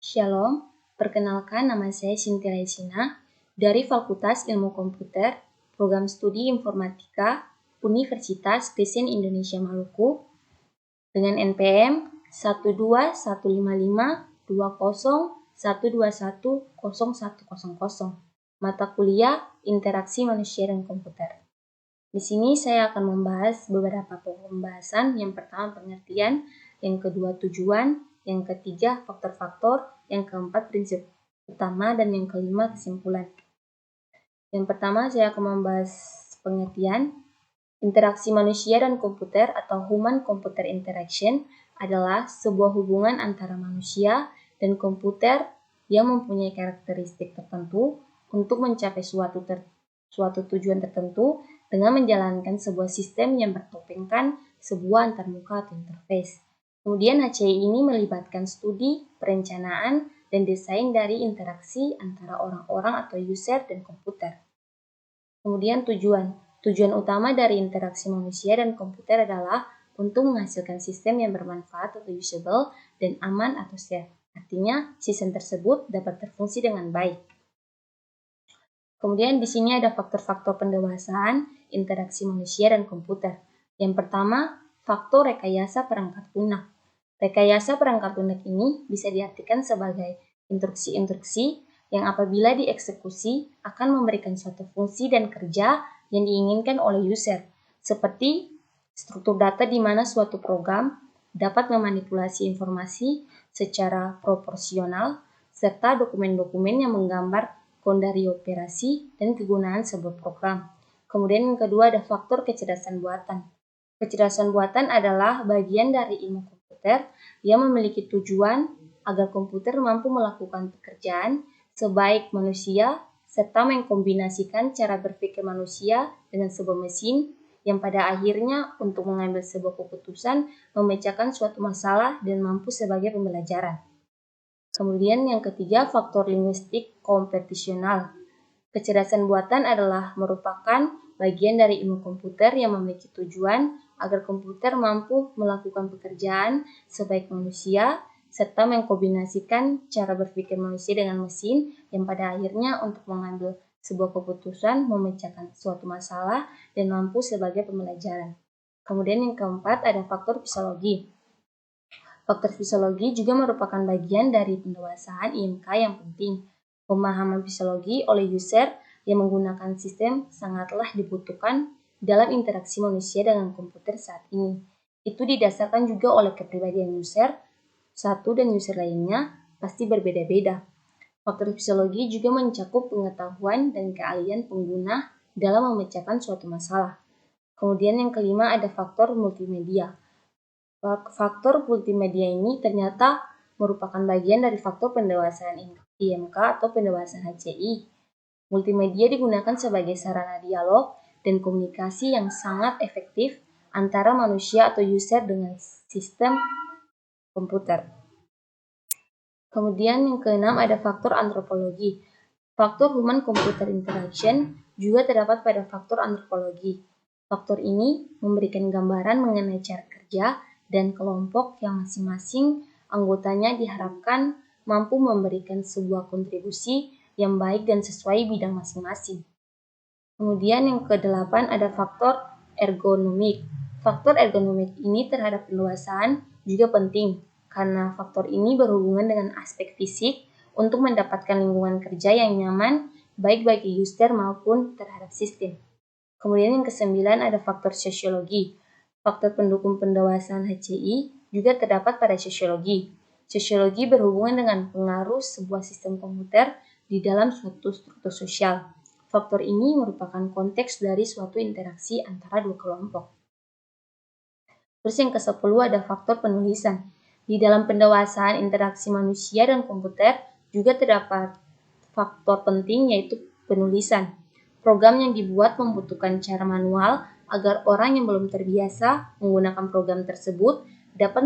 Shalom, perkenalkan nama saya Cynthia Laisina dari Fakultas Ilmu Komputer, Program Studi Informatika, Universitas Kristen Indonesia Maluku, dengan NPM 1215520121000, mata kuliah Interaksi Manusia dan Komputer. Di sini saya akan membahas beberapa pembahasan. Yang pertama pengertian, yang kedua tujuan, yang ketiga faktor-faktor, yang keempat prinsip utama, dan yang kelima kesimpulan. Yang pertama saya akan membahas pengertian. Interaksi manusia dan komputer atau human-computer interaction adalah sebuah hubungan antara manusia dan komputer yang mempunyai karakteristik tertentu untuk mencapai suatu tujuan tertentu dengan menjalankan sebuah sistem yang bertopengkan sebuah antarmuka atau interface. Kemudian HCI ini melibatkan studi, perencanaan, dan desain dari interaksi antara orang-orang atau user dan komputer. Kemudian tujuan utama dari interaksi manusia dan komputer adalah untuk menghasilkan sistem yang bermanfaat atau usable dan aman atau safe. Artinya, sistem tersebut dapat berfungsi dengan baik. Kemudian di sini ada faktor-faktor pendewasaan interaksi manusia dan komputer. Yang pertama, faktor rekayasa perangkat lunak. Rekayasa perangkat lunak ini bisa diartikan sebagai instruksi-instruksi yang apabila dieksekusi akan memberikan suatu fungsi dan kerja yang diinginkan oleh user, seperti struktur data di mana suatu program dapat memanipulasi informasi secara proporsional, serta dokumen-dokumen yang menggambar kondari operasi dan kegunaan sebuah program. Kemudian yang kedua ada faktor kecerdasan buatan. Kecerdasan buatan adalah bagian dari ilmu komputer yang memiliki tujuan agar komputer mampu melakukan pekerjaan sebaik manusia serta mengkombinasikan cara berpikir manusia dengan sebuah mesin yang pada akhirnya untuk mengambil sebuah keputusan memecahkan suatu masalah dan mampu sebagai pembelajaran. Kemudian yang ketiga, faktor linguistik kompetisional. Kecerdasan buatan adalah merupakan bagian dari ilmu komputer yang memiliki tujuan agar komputer mampu melakukan pekerjaan sebaik manusia serta mengkombinasikan cara berpikir manusia dengan mesin yang pada akhirnya untuk mengambil sebuah keputusan, memecahkan suatu masalah, dan mampu sebagai pembelajaran. Kemudian yang keempat ada faktor fisiologi. Faktor fisiologi juga merupakan bagian dari pendewasaan IMK yang penting. Pemahaman fisiologi oleh user yang menggunakan sistem sangatlah dibutuhkan dalam interaksi manusia dengan komputer saat ini. Itu didasarkan juga oleh kepribadian user satu dan user lainnya pasti berbeda-beda. Faktor fisiologi juga mencakup pengetahuan dan keahlian pengguna dalam memecahkan suatu masalah. Kemudian yang kelima ada faktor multimedia. Faktor multimedia ini ternyata merupakan bagian dari faktor pendewasaan IMK atau pendewasaan HCI. Multimedia digunakan sebagai sarana dialog dan komunikasi yang sangat efektif antara manusia atau user dengan sistem komputer. Kemudian yang keenam ada faktor antropologi. Faktor human-computer interaction juga terdapat pada faktor antropologi. Faktor ini memberikan gambaran mengenai cara kerja dan kelompok yang masing-masing anggotanya diharapkan mampu memberikan sebuah kontribusi yang baik dan sesuai bidang masing-masing. Kemudian yang kedelapan ada faktor ergonomik. Faktor ergonomik ini terhadap pendewasaan juga penting karena faktor ini berhubungan dengan aspek fisik untuk mendapatkan lingkungan kerja yang nyaman baik bagi user maupun terhadap sistem. Kemudian yang kesembilan ada faktor sosiologi. Faktor pendukung pendewasaan HCI juga terdapat pada sosiologi. Sosiologi berhubungan dengan pengaruh sebuah sistem komputer di dalam suatu struktur sosial. Faktor ini merupakan konteks dari suatu interaksi antara dua kelompok. Terus yang ke-10 ada faktor penulisan. Di dalam pendewasaan interaksi manusia dan komputer juga terdapat faktor penting yaitu penulisan. Program yang dibuat membutuhkan cara manual agar orang yang belum terbiasa menggunakan program tersebut dapat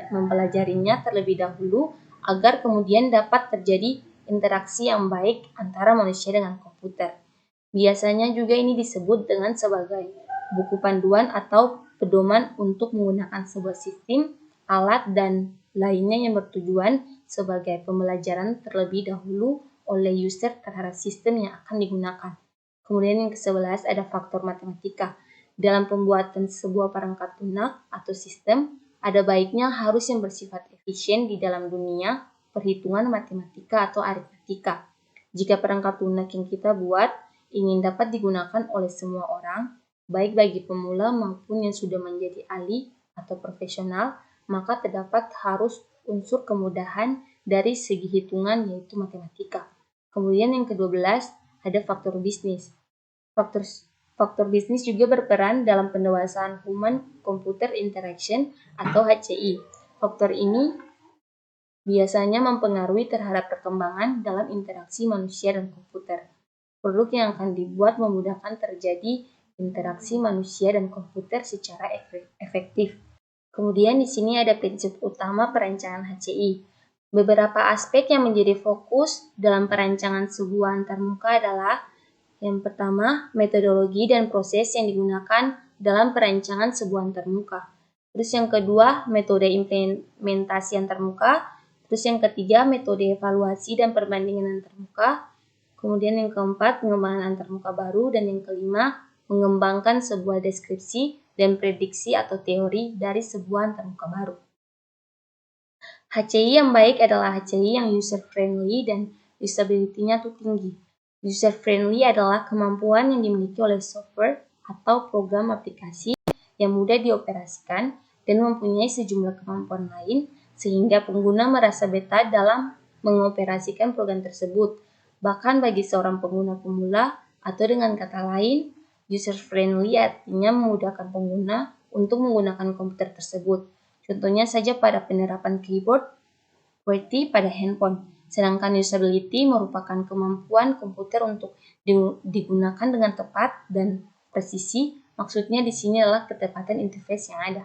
mempelajarinya terlebih dahulu agar kemudian dapat terjadi interaksi yang baik antara manusia dengan komputer. Biasanya juga ini disebut dengan sebagai buku panduan atau pedoman untuk menggunakan sebuah sistem, alat, dan lainnya yang bertujuan sebagai pembelajaran terlebih dahulu oleh user terhadap sistem yang akan digunakan. Kemudian yang ke-11 ada faktor matematika. Dalam pembuatan sebuah perangkat lunak atau sistem, ada baiknya harus yang bersifat efisien di dalam dunia perhitungan matematika atau aritmatika. Jika perangkat lunak yang kita buat ingin dapat digunakan oleh semua orang, baik bagi pemula maupun yang sudah menjadi ahli atau profesional, maka terdapat harus unsur kemudahan dari segi hitungan yaitu matematika. Kemudian yang ke-12 ada faktor bisnis. Faktor bisnis juga berperan dalam pendewasaan Human Computer Interaction atau HCI. Faktor ini biasanya mempengaruhi terhadap perkembangan dalam interaksi manusia dan komputer. Produk yang akan dibuat memudahkan terjadi interaksi manusia dan komputer secara efektif. Kemudian di sini ada prinsip utama perancangan HCI. Beberapa aspek yang menjadi fokus dalam perancangan sebuah antarmuka adalah yang pertama, metodologi dan proses yang digunakan dalam perancangan sebuah antarmuka. Terus yang kedua, metode implementasi antarmuka. Terus yang ketiga, metode evaluasi dan perbandingan antarmuka. Kemudian yang keempat, pengembangan antarmuka baru. Dan yang kelima, mengembangkan sebuah deskripsi dan prediksi atau teori dari sebuah antarmuka baru. HCI yang baik adalah HCI yang user-friendly dan usability-nya tuh tinggi. User-friendly adalah kemampuan yang dimiliki oleh software atau program aplikasi yang mudah dioperasikan dan mempunyai sejumlah kemampuan lain sehingga pengguna merasa betah dalam mengoperasikan program tersebut. Bahkan bagi seorang pengguna pemula atau dengan kata lain, user-friendly artinya memudahkan pengguna untuk menggunakan komputer tersebut. Contohnya saja pada penerapan keyboard QWERTY pada handphone. Sedangkan usability merupakan kemampuan komputer untuk digunakan dengan tepat dan presisi. Maksudnya di sini adalah ketepatan interface yang ada.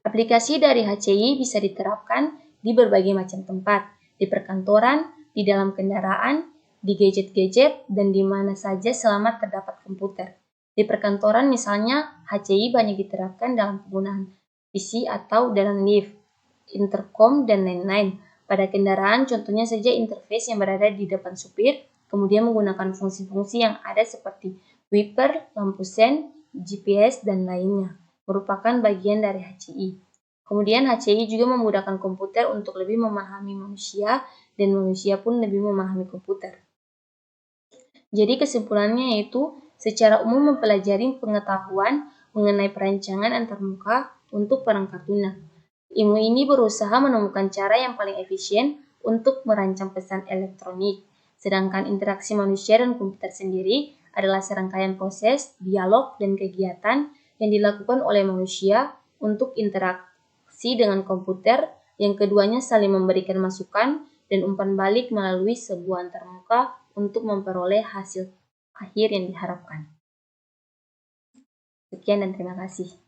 Aplikasi dari HCI bisa diterapkan di berbagai macam tempat, di perkantoran, di dalam kendaraan, di gadget-gadget, dan di mana saja selama terdapat komputer. Di perkantoran misalnya, HCI banyak diterapkan dalam penggunaan PC atau dalam lift, intercom, dan lain-lain. Pada kendaraan, contohnya saja interface yang berada di depan supir, kemudian menggunakan fungsi-fungsi yang ada seperti wiper, lampu sen, GPS, dan lainnya, merupakan bagian dari HCI. Kemudian HCI juga memudahkan komputer untuk lebih memahami manusia, dan manusia pun lebih memahami komputer. Jadi kesimpulannya yaitu, secara umum mempelajari pengetahuan mengenai perancangan antarmuka untuk perangkat lunak. Ilmu ini berusaha menemukan cara yang paling efisien untuk merancang pesan elektronik, sedangkan interaksi manusia dan komputer sendiri adalah serangkaian proses, dialog, dan kegiatan yang dilakukan oleh manusia untuk interaksi dengan komputer, yang keduanya saling memberikan masukan dan umpan balik melalui sebuah antarmuka untuk memperoleh hasil akhir yang diharapkan. Sekian dan terima kasih.